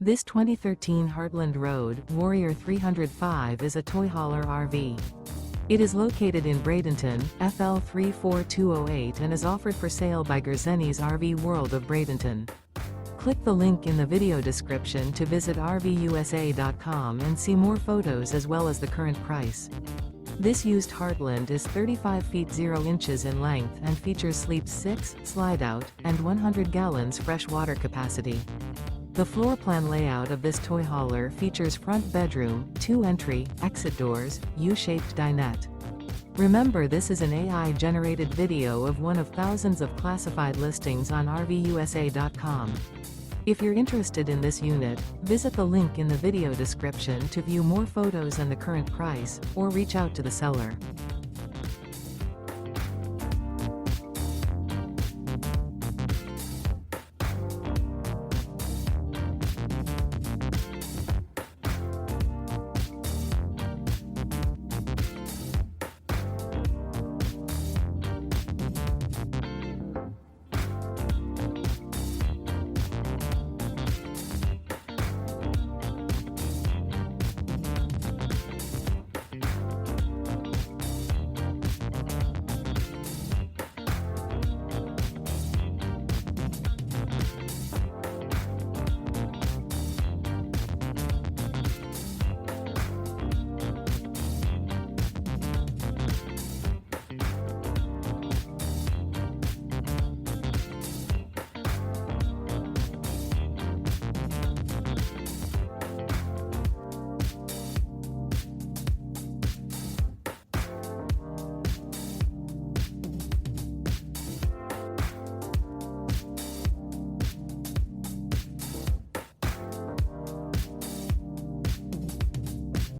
This 2013 Heartland Road Warrior 305 is a toy hauler RV. It is located in Bradenton, FL 34208 and is offered for sale by Gerzeny's RV World of Bradenton. Click the link in the video description to visit RVUSA.com and see more photos as well as the current price. This used Heartland is 35 feet 0 inches in length and features sleeps 6, Slideout, and 100 gallons fresh water capacity. The floor plan layout of this toy hauler features front bedroom, 2 entry, exit doors, U-shaped dinette. Remember, this is an AI-generated video of one of thousands of classified listings on RVUSA.com. If you're interested in this unit, visit the link in the video description to view more photos and the current price, or reach out to the seller.